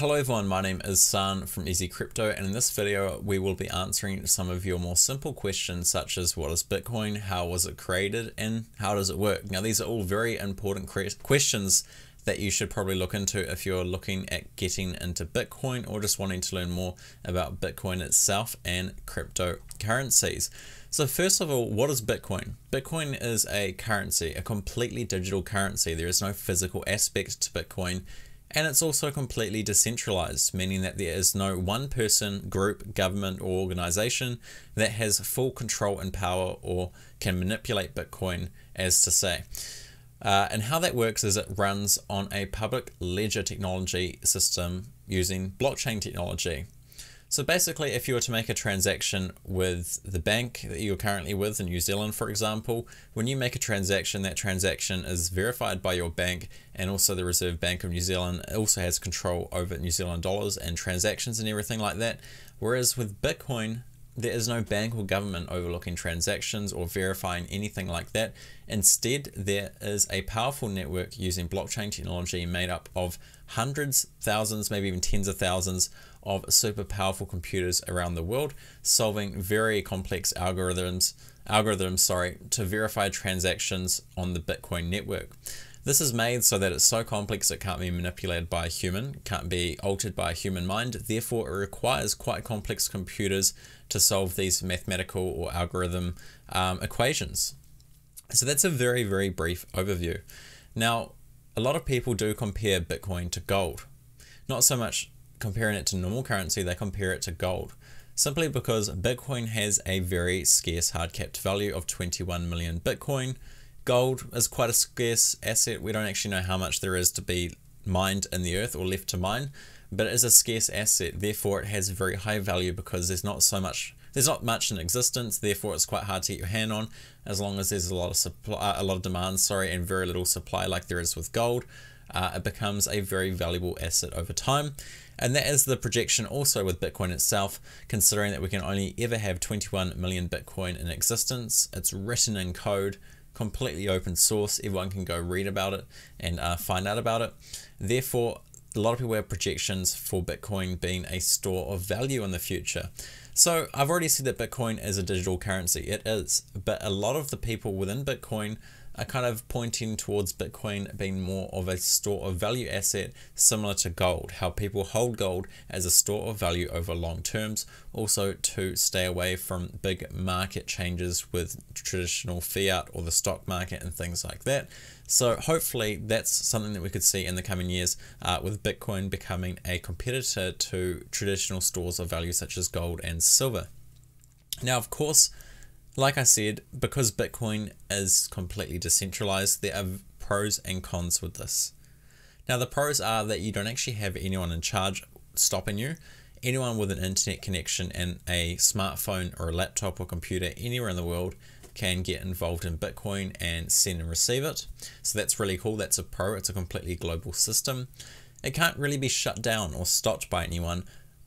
Hello everyone, my name is San from Easy Crypto, and in this video we will be answering some of your more simple questions such as what is Bitcoin, how was it created, and how does it work. Now these are all very important questions that you should probably look into if you're looking at getting into Bitcoin or just wanting to learn more about Bitcoin itself and cryptocurrencies. So first of all, what is Bitcoin? Bitcoin is a currency, a completely digital currency. There is no physical aspect to Bitcoin. And it's also completely decentralized, meaning that there is no one person, group, government, or organization that has full control and power or can manipulate Bitcoin, as to say. And how that works is it runs on a public ledger technology system using blockchain technology. So basically, if you were to make a transaction with the bank that you're currently with in New Zealand, for example, when you make a transaction, that transaction is verified by your bank, and also the Reserve Bank of New Zealand also has control over New Zealand dollars and transactions and everything like that. Whereas with Bitcoin, there is no bank or government overlooking transactions or verifying anything like that. Instead, there is a powerful network using blockchain technology made up of hundreds, thousands, maybe even tens of thousands of super powerful computers around the world, solving very complex algorithms to verify transactions on the Bitcoin network. This is made so that it's so complex it can't be manipulated by a human, can't be altered by a human mind. Therefore, it requires quite complex computers to solve these mathematical or algorithm equations. So that's a very, very brief overview. Now, a lot of people do compare Bitcoin to gold. Not so much comparing it to normal currency, they compare it to gold. Simply because Bitcoin has a very scarce hard capped value of 21 million Bitcoin. Gold is quite a scarce asset. We don't actually know how much there is to be mined in the earth or left to mine, but it is a scarce asset. Therefore, it has very high value because there's not much in existence. Therefore, it's quite hard to get your hand on. As long as there's a lot of demand, and very little supply, like there is with gold, it becomes a very valuable asset over time. And that is the projection also with Bitcoin itself, considering that we can only ever have 21 million Bitcoin in existence. It's written in code, completely open source. Everyone can go read about it and find out about it. Therefore, a lot of people have projections for Bitcoin being a store of value in the future. So I've already said that Bitcoin is a digital currency. It is, but a lot of the people within Bitcoin are kind of pointing towards Bitcoin being more of a store of value asset, similar to gold, how people hold gold as a store of value over long terms, also to stay away from big market changes with traditional fiat or the stock market and things like that. So hopefully that's something that we could see in the coming years with Bitcoin becoming a competitor to traditional stores of value such as gold and silver. Now, of course, like I said, because Bitcoin is completely decentralized, there are pros and cons with this. Now, the pros are that you don't actually have anyone in charge stopping you. Anyone with an internet connection and a smartphone or a laptop or computer anywhere in the world can get involved in Bitcoin and send and receive it. So that's really cool. That's a pro. It's a completely global system. It can't really be shut down or stopped by anyone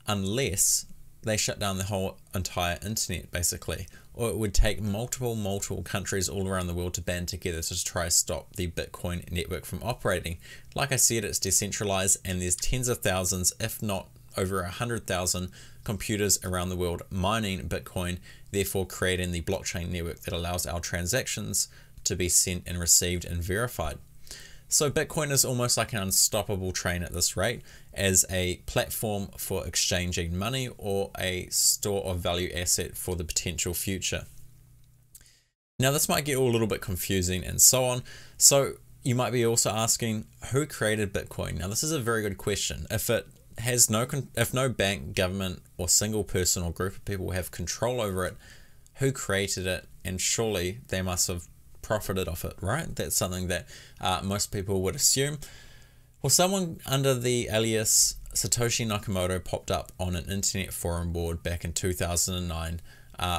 unless they shut down the whole entire internet, basically. Or it would take multiple countries all around the world to band together to try to stop the Bitcoin network from operating. Like I said, it's decentralized and there's tens of thousands, if not over 100,000 computers around the world mining Bitcoin, therefore creating the blockchain network that allows our transactions to be sent and received and verified. So Bitcoin is almost like an unstoppable train at this rate, as a platform for exchanging money or a store of value asset for the potential future. Now this might get all a little bit confusing and so on. So you might be also asking, who created Bitcoin? Now this is a very good question. If no bank, government, or single person or group of people have control over it, who created it? And surely they must have profited off it, right? That's something that most people would assume. Well, someone under the alias Satoshi Nakamoto popped up on an internet forum board back in 2009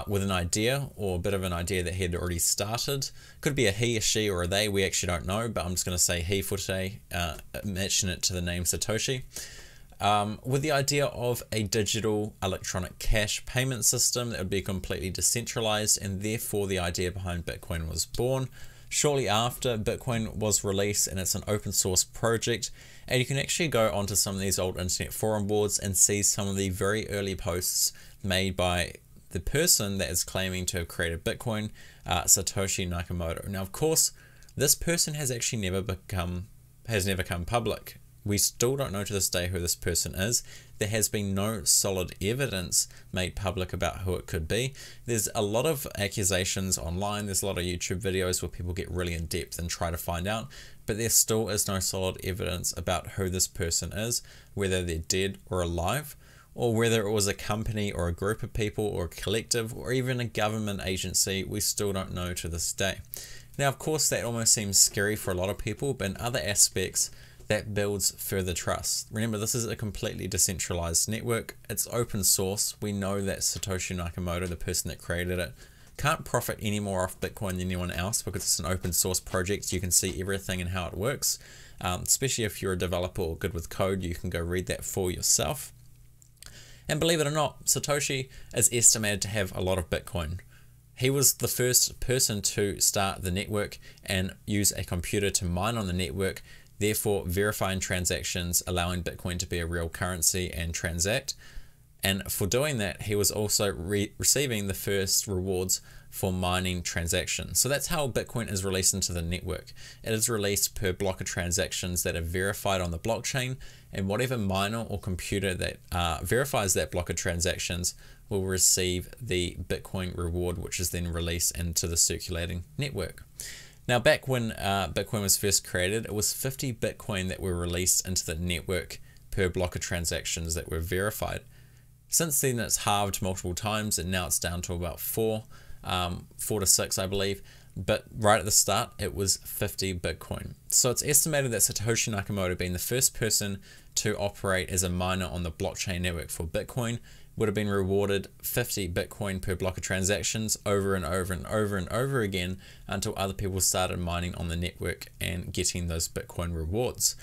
with an idea, or a bit of an idea that he had already started. Could be a he, a she, or a they, we actually don't know, but I'm just going to say he for today, matching it to the name Satoshi. With the idea of a digital electronic cash payment system that would be completely decentralized, and therefore the idea behind Bitcoin was born. shortly after Bitcoin was released, and it's an open source project. And you can actually go onto some of these old internet forum boards and see some of the very early posts made by the person that is claiming to have created Bitcoin, Satoshi Nakamoto. Now, of course, this person has actually never come public. We still don't know to this day who this person is. There has been no solid evidence made public about who it could be. There's a lot of accusations online. There's a lot of YouTube videos where people get really in depth and try to find out, but there still is no solid evidence about who this person is, whether they're dead or alive, or whether it was a company or a group of people or a collective or even a government agency. We still don't know to this day. Now, of course, that almost seems scary for a lot of people, but in other aspects, that builds further trust. Remember, this is a completely decentralized network. It's open source. We know that Satoshi Nakamoto, the person that created it, can't profit any more off Bitcoin than anyone else because it's an open source project. You can see everything and how it works. Especially if you're a developer or good with code, you can go read that for yourself. And believe it or not, Satoshi is estimated to have a lot of Bitcoin. He was the first person to start the network and use a computer to mine on the network, therefore verifying transactions, allowing Bitcoin to be a real currency and transact. And for doing that, he was also receiving the first rewards for mining transactions. So that's how Bitcoin is released into the network. It is released per block of transactions that are verified on the blockchain, and whatever miner or computer that verifies that block of transactions will receive the Bitcoin reward, which is then released into the circulating network. Now, back when Bitcoin was first created, it was 50 Bitcoin that were released into the network per block of transactions that were verified. Since then, it's halved multiple times, and now it's down to about 4 to 6, I believe. But right at the start, it was 50 Bitcoin. So it's estimated that Satoshi Nakamoto, being the first person to operate as a miner on the blockchain network for Bitcoin, would have been rewarded 50 Bitcoin per block of transactions over and over and over and over again until other people started mining on the network and getting those Bitcoin rewards.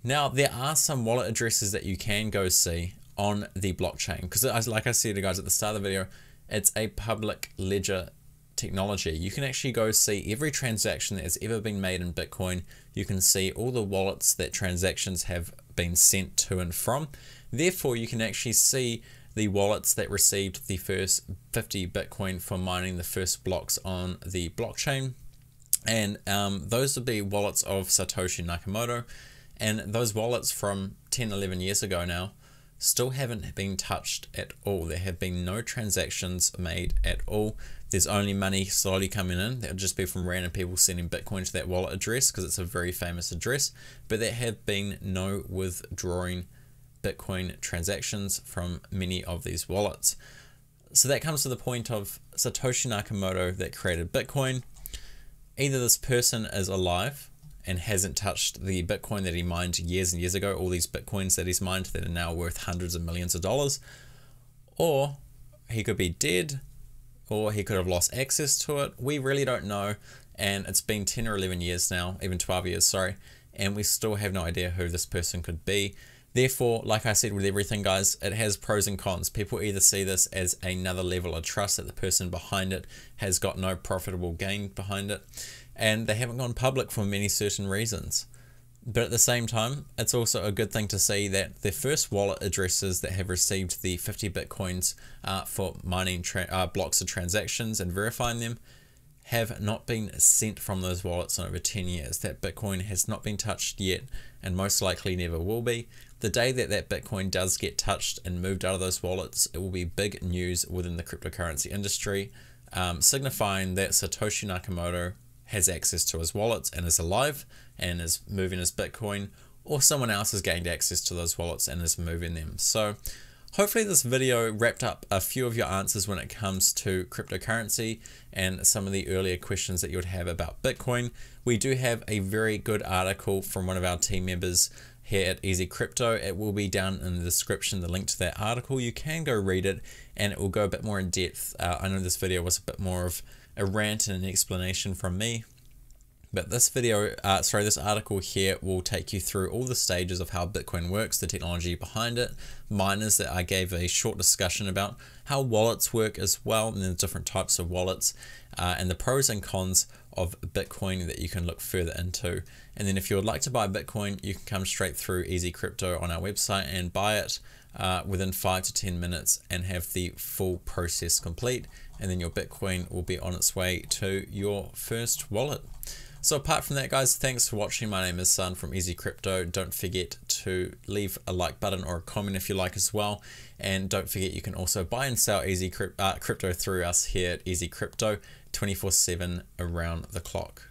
Now, there are some wallet addresses that you can go see on the blockchain, because like I said to you guys at the start of the video, it's a public ledger technology. You can actually go see every transaction that has ever been made in Bitcoin. You can see all the wallets that transactions have been sent to and from. Therefore, you can actually see the wallets that received the first 50 Bitcoin for mining the first blocks on the blockchain. And those would be wallets of Satoshi Nakamoto. And those wallets from 10, 11 years ago now still haven't been touched at all. There have been no transactions made at all. There's only money slowly coming in. That would just be from random people sending Bitcoin to that wallet address because it's a very famous address. But there have been no withdrawing Bitcoin transactions from many of these wallets. So that comes to the point of Satoshi Nakamoto that created Bitcoin. Either this person is alive and hasn't touched the Bitcoin that he mined years and years ago, all these Bitcoins that he's mined that are now worth hundreds of millions of dollars, or he could be dead, or he could have lost access to it. We really don't know, and it's been 10 or 11 years now, even 12 years, sorry, and we still have no idea who this person could be. Therefore, like I said with everything, guys, it has pros and cons. People either see this as another level of trust that the person behind it has got no profitable gain behind it, and they haven't gone public for many certain reasons. But at the same time, it's also a good thing to see that the first wallet addresses that have received the 50 Bitcoins for mining blocks of transactions and verifying them have not been sent from those wallets in over 10 years. That Bitcoin has not been touched yet and most likely never will be. The day that that Bitcoin does get touched and moved out of those wallets, it will be big news within the cryptocurrency industry, signifying that Satoshi Nakamoto has access to his wallets and is alive and is moving his Bitcoin, or someone else has gained access to those wallets and is moving them. So hopefully this video wrapped up a few of your answers when it comes to cryptocurrency and some of the earlier questions that you would have about Bitcoin. We do have a very good article from one of our team members here at Easy Crypto. It will be down in the description, the link to that article. You can go read it and it will go a bit more in depth. I know this video was a bit more of a rant and an explanation from me, but this video, this article here will take you through all the stages of how Bitcoin works, the technology behind it, miners that I gave a short discussion about, how wallets work as well, and the different types of wallets, and the pros and cons of Bitcoin that you can look further into. And then if you would like to buy Bitcoin, you can come straight through Easy Crypto on our website and buy it within 5 to 10 minutes and have the full process complete. And then your Bitcoin will be on its way to your first wallet. So apart from that, guys, thanks for watching. My name is Sun from Easy Crypto. Don't forget to leave a like button or a comment if you like as well. And don't forget you can also buy and sell Easy Crypto through us here at Easy Crypto 24/7 around the clock.